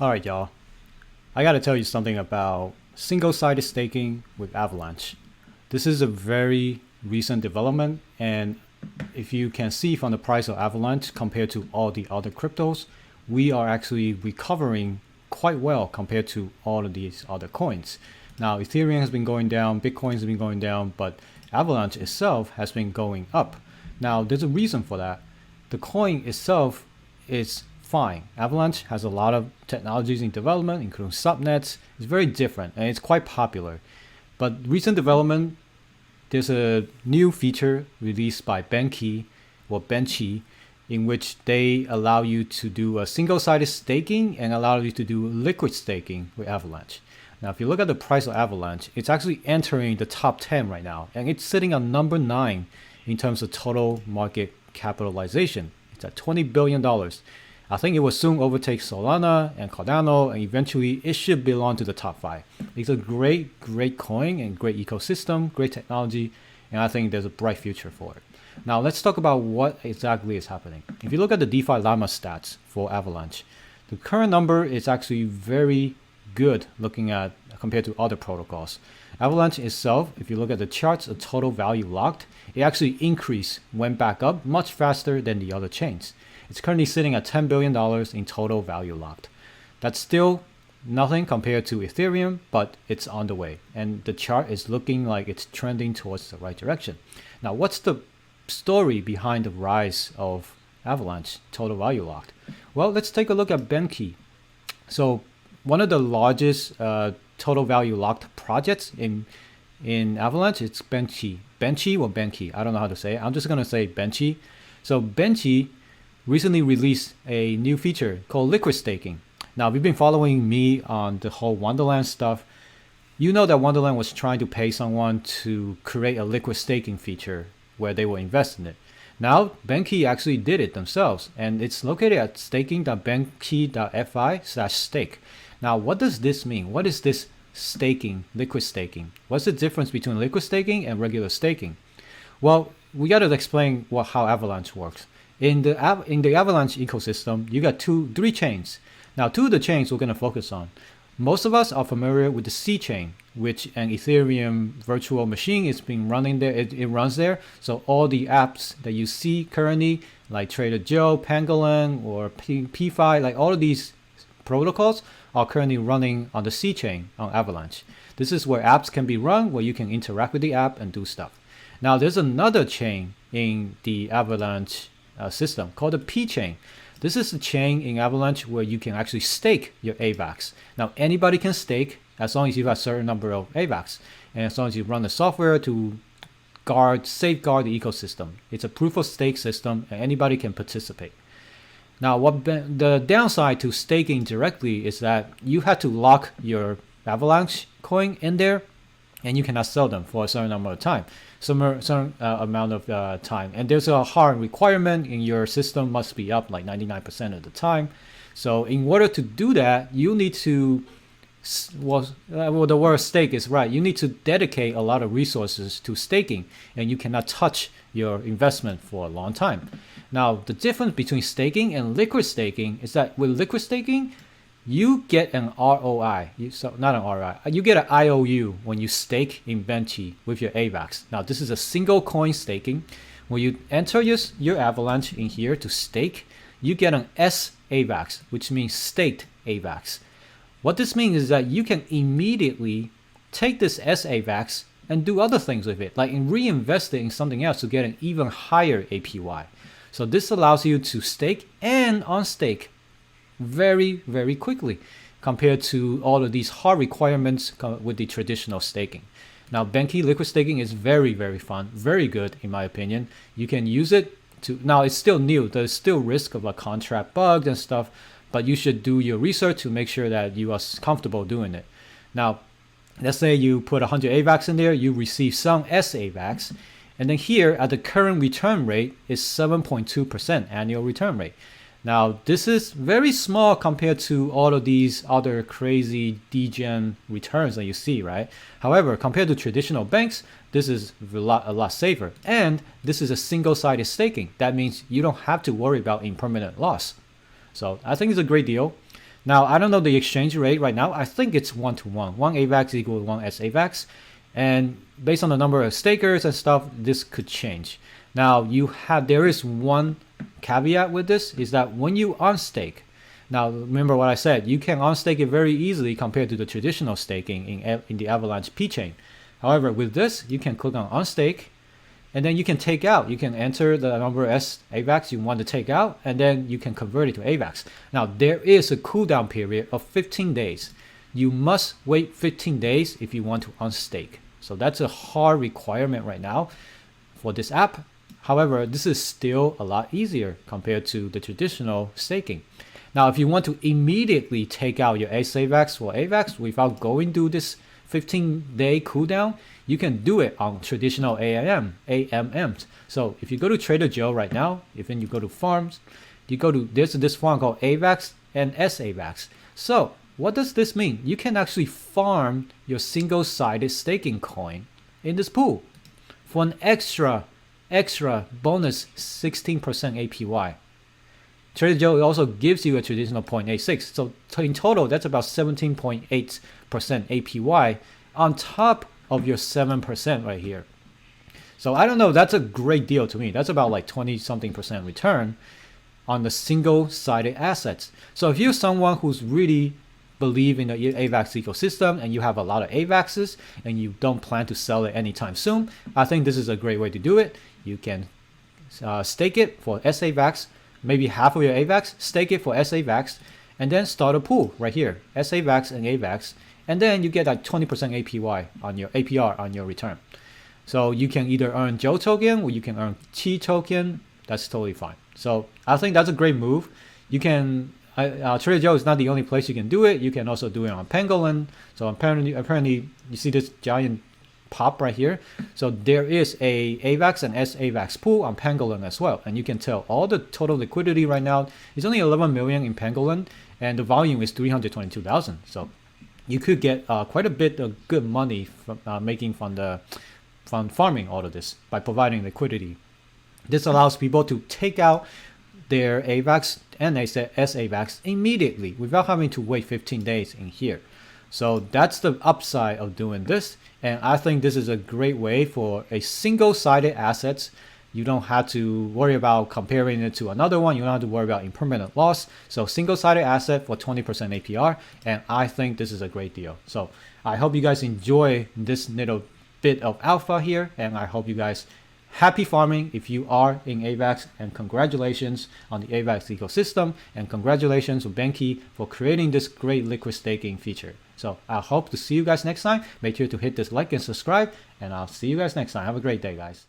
Alright, y'all. I gotta tell you something about single-sided staking with Avalanche. This is a very recent development, and if you can see from the price of Avalanche compared to all the other cryptos, we are actually recovering quite well compared to all of these other coins. Now, Ethereum has been going down, Bitcoin has been going down, but Avalanche itself has been going up. Now, there's a reason for that. The coin itself is fine. Avalanche has a lot of technologies in development, including subnets. It's very different and it's quite popular. But recent development, there's a new feature released by Benki or Benchi, in which they allow you to do a single-sided staking and allow you to do liquid staking with Avalanche. Now, if you look at the price of Avalanche, it's actually entering the top 10 right now, and it's sitting on number 9 in terms of total market capitalization. It's at $20 billion. I think it will soon overtake Solana and Cardano, and eventually it should belong to the top 5. It's a great coin and great ecosystem, great technology, and I think there's a bright future for it. Now let's talk about what exactly is happening. If you look at the DeFi Llama stats for Avalanche, the current number is actually very good looking at compared to other protocols. Avalanche itself, if you look at the charts of total value locked, it actually increased, went back up much faster than the other chains. It's currently sitting at $10 billion in total value locked. That's still nothing compared to Ethereum, but it's on the way. And the chart is looking like it's trending towards the right direction. Now, what's the story behind the rise of Avalanche total value locked? Well, let's take a look at Benki. So one of the largest total value locked projects in Avalanche, it's Benchi. Benchi or Benki, I don't know how to say it. I'm just going to say Benchi. So Benchi recently released a new feature called liquid staking. Now, if you've been following me on the whole Wonderland stuff, you know that Wonderland was trying to pay someone to create a liquid staking feature where they will invest in it. Now, Benki actually did it themselves, and it's located at staking.benki.fi/stake. Now, what does this mean? What is this staking, liquid staking? What's the difference between liquid staking and regular staking? Well, we got to explain how Avalanche works. In the Avalanche ecosystem, you got three chains. Now, two of the chains we're going to focus on. Most of us are familiar with the C chain, which an Ethereum virtual machine is being running there. It runs there. So all the apps that you see currently, like Trader Joe, Pangolin, or PFi, like all of these protocols are currently running on the C chain on Avalanche. This is where apps can be run, where you can interact with the app and do stuff. Now, there's another chain in the Avalanche system called the P chain. This is the chain in Avalanche where you can actually stake your AVAX. Now, anybody can stake as long as you have a certain number of AVAX, and as long as you run the software to safeguard the ecosystem. It's a proof of stake system, and anybody can participate. Now, the downside to staking directly is that you have to lock your Avalanche coin in there, and you cannot sell them for a certain amount of time. And there's a hard requirement in your system must be up like 99% of the time. So in order to do that, you need to, the word stake is right. You need to dedicate a lot of resources to staking, and you cannot touch your investment for a long time. Now, the difference between staking and liquid staking is that with liquid staking, you get an ROI, not an ROI, you get an IOU when you stake in Benchi with your AVAX. Now, this is a single coin staking. When you enter your Avalanche in here to stake, you get an S AVAX, which means staked AVAX. What this means is that you can immediately take this S AVAX and do other things with it, like reinvest it in something else to get an even higher APY. So this allows you to stake and unstake very, very quickly compared to all of these hard requirements with the traditional staking. Now, Benki liquid staking is very, very fun, very good in my opinion. You can use it to, now it's still new, there's still risk of a contract bugs and stuff, but you should do your research to make sure that you are comfortable doing it. Now, let's say you put 100 AVAX in there, you receive some S AVAX, and then here at the current return rate is 7.2% annual return rate. Now, this is very small compared to all of these other crazy degen returns that you see, right? However, compared to traditional banks, this is a lot safer. And this is a single-sided staking. That means you don't have to worry about impermanent loss. So I think it's a great deal. Now, I don't know the exchange rate right now. I think it's 1-to-1. One AVAX equal to one S AVAX. And based on the number of stakers and stuff, this could change. Now, there is one caveat with this, is that when you unstake, now remember what I said, you can unstake it very easily compared to the traditional staking in the Avalanche P chain. However, with this, you can click on unstake, and then you can take out. You can enter the number of S AVAX you want to take out, and then you can convert it to AVAX. Now, there is a cooldown period of 15 days. You must wait 15 days if you want to unstake. So that's a hard requirement right now for this app. However, this is still a lot easier compared to the traditional staking. Now, if you want to immediately take out your S AVAX for AVAX without going through this 15-day cooldown, you can do it on traditional AMMs. So if you go to Trader Joe right now, then you go to farms, there's this farm called AVAX and S AVAX. So what does this mean? You can actually farm your single-sided staking coin in this pool for an extra bonus 16% APY. Trader Joe also gives you a traditional 0.86. So in total, that's about 17.8% APY on top of your 7% right here. So I don't know, that's a great deal to me. That's about like 20-something% return on the single-sided assets. So if you're someone who's really believe in the AVAX ecosystem and you have a lot of AVAXs and you don't plan to sell it anytime soon, I think this is a great way to do it. You can stake it for S AVAX, maybe half of your AVAX, stake it for S AVAX, and then start a pool right here, S AVAX and AVAX, and then you get like 20% APY on your APR on your return. So you can either earn Joe token or you can earn Chi token. That's totally fine. So I think that's a great move. You can Trader Joe is not the only place you can do it. You can also do it on Pangolin. So apparently you see this giant pop right here. So there is a AVAX and S AVAX pool on Pangolin as well. And you can tell all the total liquidity right now is only 11 million in Pangolin, and the volume is 322,000. So you could get quite a bit of good money from making from farming all of this by providing liquidity. This allows people to take out their AVAX and S AVAX immediately without having to wait 15 days in here. So that's the upside of doing this, and I think this is a great way for a single-sided assets. You don't have to worry about comparing it to another one. You don't have to worry about impermanent loss. So single-sided asset for 20% APR, and I think this is a great deal. So I hope you guys enjoy this little bit of alpha here, and I hope you guys happy farming if you are in AVAX, and congratulations on the AVAX ecosystem, and congratulations to Benki for creating this great liquid staking feature. So I hope to see you guys next time. Make sure to hit this like and subscribe, and I'll see you guys next time. Have a great day, guys.